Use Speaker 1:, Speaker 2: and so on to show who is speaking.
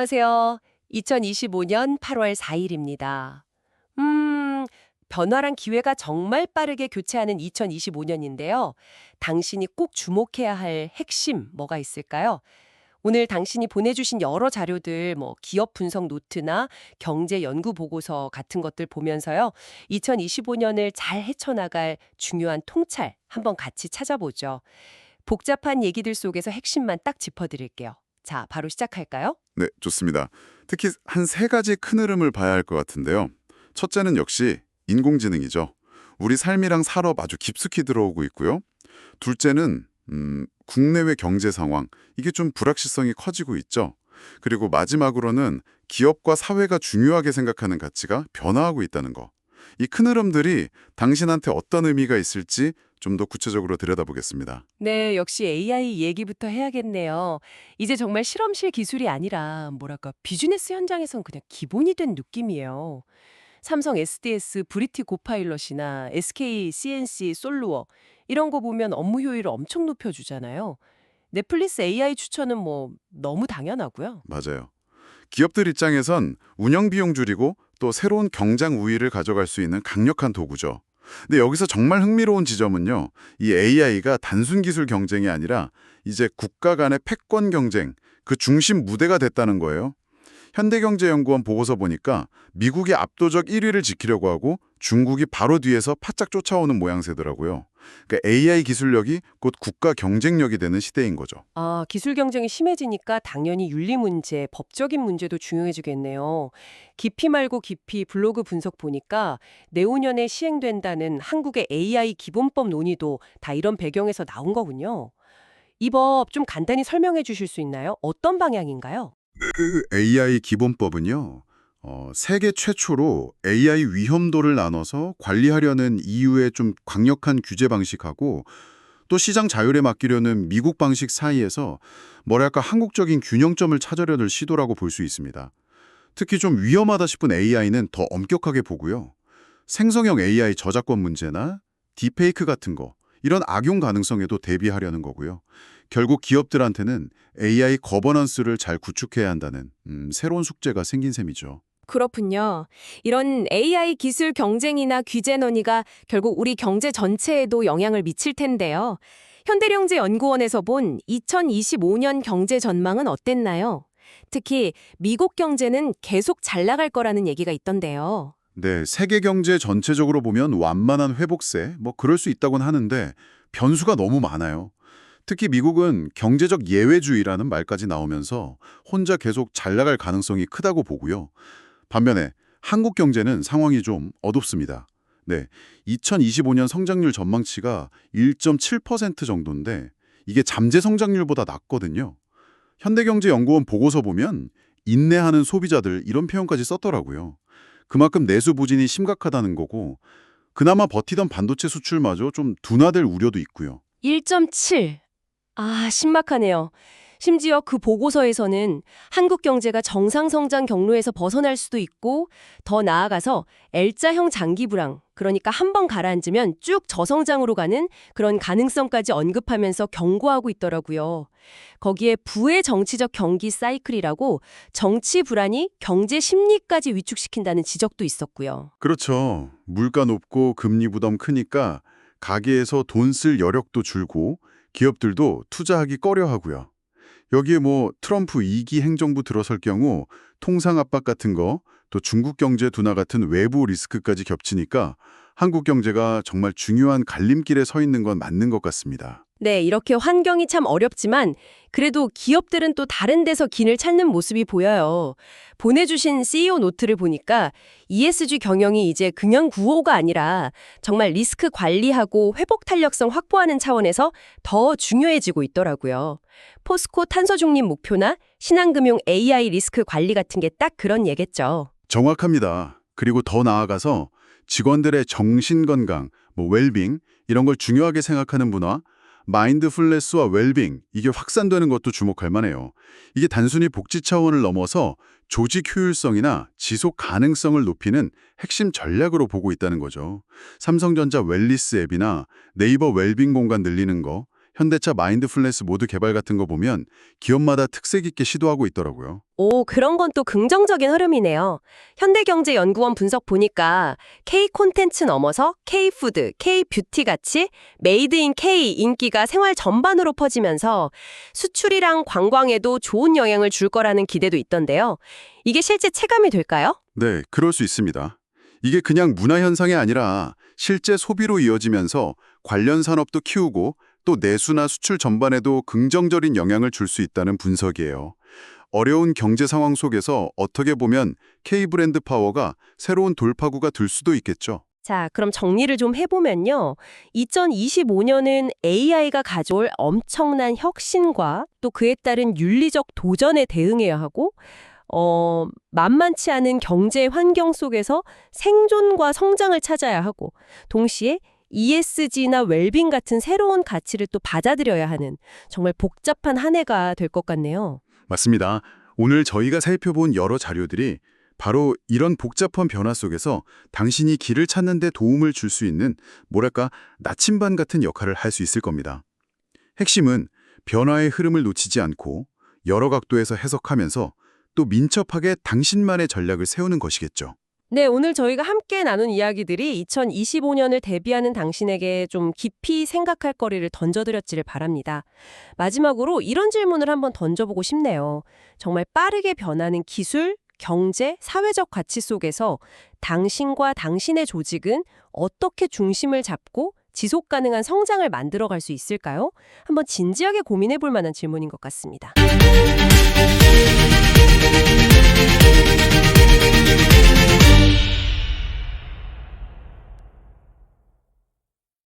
Speaker 1: 안녕하세요. 2025년 8월 4일입니다. 변화랑 기회가 정말 빠르게 교체하는 2025년인데요. 당신이 꼭 주목해야 할 핵심 뭐가 있을까요? 오늘 당신이 보내주신 여러 자료들, 기업 분석 노트나 경제 연구 보고서 같은 것들 보면서요. 2025년을 잘 헤쳐나갈 중요한 통찰 한번 같이 찾아보죠. 복잡한 얘기들 속에서 핵심만 딱 짚어드릴게요. 자, 바로 시작할까요?
Speaker 2: 네, 좋습니다. 특히 한 세 가지 큰 흐름을 봐야 할 것 같은데요. 첫째는 역시 인공지능이죠. 우리 삶이랑 산업 아주 깊숙이 들어오고 있고요. 둘째는 국내외 경제 상황, 이게 좀 불확실성이 커지고 있죠. 그리고 마지막으로는 기업과 사회가 중요하게 생각하는 가치가 변화하고 있다는 거. 이 큰 흐름들이 당신한테 어떤 의미가 있을지 좀 더 구체적으로 들여다보겠습니다.
Speaker 1: 네, 역시 AI 얘기부터 해야겠네요. 이제 정말 실험실 기술이 아니라 뭐랄까 비즈니스 현장에선 그냥 기본이 된 느낌이에요. 삼성 SDS 브리티 고파일럿이나 SK CNC 솔루어 이런 거 보면 업무 효율을 엄청 높여주잖아요. 넷플릭스 AI 추천은 너무 당연하고요.
Speaker 2: 맞아요. 기업들 입장에선 운영 비용 줄이고 또 새로운 경쟁 우위를 가져갈 수 있는 강력한 도구죠. 근데 여기서 정말 흥미로운 지점은요. 이 AI가 단순 기술 경쟁이 아니라 이제 국가 간의 패권 경쟁, 그 중심 무대가 됐다는 거예요. 현대경제연구원 보고서 보니까 미국이 압도적 1위를 지키려고 하고 중국이 바로 뒤에서 바짝 쫓아오는 모양새더라고요. 그러니까 AI 기술력이 곧 국가 경쟁력이 되는 시대인 거죠.
Speaker 1: 아, 기술 경쟁이 심해지니까 당연히 윤리 문제, 법적인 문제도 중요해지겠네요. 깊이 말고 깊이 블로그 분석 보니까 내후년에 시행된다는 한국의 AI 기본법 논의도 다 이런 배경에서 나온 거군요. 이 법 좀 간단히 설명해 주실 수 있나요? 어떤 방향인가요?
Speaker 2: 그 AI 기본법은요. 세계 최초로 AI 위험도를 나눠서 관리하려는 EU의 좀 강력한 규제 방식하고 또 시장 자율에 맡기려는 미국 방식 사이에서 뭐랄까 한국적인 균형점을 찾으려는 시도라고 볼 수 있습니다. 특히 좀 위험하다 싶은 AI는 더 엄격하게 보고요. 생성형 AI 저작권 문제나 딥페이크 같은 거 이런 악용 가능성에도 대비하려는 거고요. 결국 기업들한테는 AI 거버넌스를 잘 구축해야 한다는 새로운 숙제가 생긴 셈이죠.
Speaker 3: 그렇군요. 이런 AI 기술 경쟁이나 규제 논의가 결국 우리 경제 전체에도 영향을 미칠 텐데요. 현대경제연구원에서 본 2025년 경제 전망은 어땠나요? 특히 미국 경제는 계속 잘 나갈 거라는 얘기가 있던데요.
Speaker 2: 네, 세계 경제 전체적으로 보면 완만한 회복세, 그럴 수 있다곤 하는데 변수가 너무 많아요. 특히 미국은 경제적 예외주의라는 말까지 나오면서 혼자 계속 잘 나갈 가능성이 크다고 보고요. 반면에 한국 경제는 상황이 좀 어둡습니다. 네, 2025년 성장률 전망치가 1.7% 정도인데 이게 잠재 성장률보다 낮거든요. 현대경제연구원 보고서 보면 인내하는 소비자들 이런 표현까지 썼더라고요. 그만큼 내수 부진이 심각하다는 거고 그나마 버티던 반도체 수출마저 좀 둔화될 우려도 있고요.
Speaker 1: 1.7. 아, 신박하네요. 심지어 그 보고서에서는 한국 경제가 정상 성장 경로에서 벗어날 수도 있고 더 나아가서 L자형 장기 불황, 그러니까 한 번 가라앉으면 쭉 저성장으로 가는 그런 가능성까지 언급하면서 경고하고 있더라고요. 거기에 부의 정치적 경기 사이클이라고 정치 불안이 경제 심리까지 위축시킨다는 지적도 있었고요.
Speaker 2: 그렇죠. 물가 높고 금리 부담 크니까 가게에서 돈 쓸 여력도 줄고 기업들도 투자하기 꺼려하고요. 여기에 트럼프 2기 행정부 들어설 경우 통상 압박 같은 거, 또 중국 경제 둔화 같은 외부 리스크까지 겹치니까 한국 경제가 정말 중요한 갈림길에 서 있는 건 맞는 것 같습니다.
Speaker 1: 네, 이렇게 환경이 참 어렵지만 그래도 기업들은 또 다른 데서 길을 찾는 모습이 보여요. 보내주신 CEO 노트를 보니까 ESG 경영이 이제 그냥 구호가 아니라 정말 리스크 관리하고 회복 탄력성 확보하는 차원에서 더 중요해지고 있더라고요. 포스코 탄소 중립 목표나 신한금융 AI 리스크 관리 같은 게 딱 그런 예겠죠.
Speaker 2: 정확합니다. 그리고 더 나아가서 직원들의 정신건강, 웰빙 이런 걸 중요하게 생각하는 문화, 마인드풀네스와 웰빙 이게 확산되는 것도 주목할 만해요. 이게 단순히 복지 차원을 넘어서 조직 효율성이나 지속 가능성을 높이는 핵심 전략으로 보고 있다는 거죠. 삼성전자 웰리스 앱이나 네이버 웰빙 공간 늘리는 거, 현대차 마인드풀니스 모드 개발 같은 거 보면 기업마다 특색 있게 시도하고 있더라고요.
Speaker 1: 오, 그런 건 또 긍정적인 흐름이네요. 현대경제연구원 분석 보니까 K 콘텐츠 넘어서 K 푸드, K 뷰티 같이 메이드 인 K 인기가 생활 전반으로 퍼지면서 수출이랑 관광에도 좋은 영향을 줄 거라는 기대도 있던데요. 이게 실제 체감이 될까요?
Speaker 2: 네, 그럴 수 있습니다. 이게 그냥 문화 현상이 아니라 실제 소비로 이어지면서 관련 산업도 키우고 또 내수나 수출 전반에도 긍정적인 영향을 줄 수 있다는 분석이에요. 어려운 경제 상황 속에서 어떻게 보면 K-브랜드 파워가 새로운 돌파구가 될 수도 있겠죠.
Speaker 1: 자, 그럼 정리를 좀 해보면요. 2025년은 AI가 가져올 엄청난 혁신과 또 그에 따른 윤리적 도전에 대응해야 하고 만만치 않은 경제 환경 속에서 생존과 성장을 찾아야 하고 동시에 ESG나 웰빙 같은 새로운 가치를 또 받아들여야 하는 정말 복잡한 한 해가 될 것 같네요.
Speaker 2: 맞습니다. 오늘 저희가 살펴본 여러 자료들이 바로 이런 복잡한 변화 속에서 당신이 길을 찾는 데 도움을 줄 수 있는 뭐랄까 나침반 같은 역할을 할 수 있을 겁니다. 핵심은 변화의 흐름을 놓치지 않고 여러 각도에서 해석하면서 또 민첩하게 당신만의 전략을 세우는 것이겠죠.
Speaker 1: 네, 오늘 저희가 함께 나눈 이야기들이 2025년을 대비하는 당신에게 좀 깊이 생각할 거리를 던져드렸기를 바랍니다. 마지막으로 이런 질문을 한번 던져보고 싶네요. 정말 빠르게 변하는 기술, 경제, 사회적 가치 속에서 당신과 당신의 조직은 어떻게 중심을 잡고 지속 가능한 성장을 만들어갈 수 있을까요? 한번 진지하게 고민해 볼 만한 질문인 것 같습니다.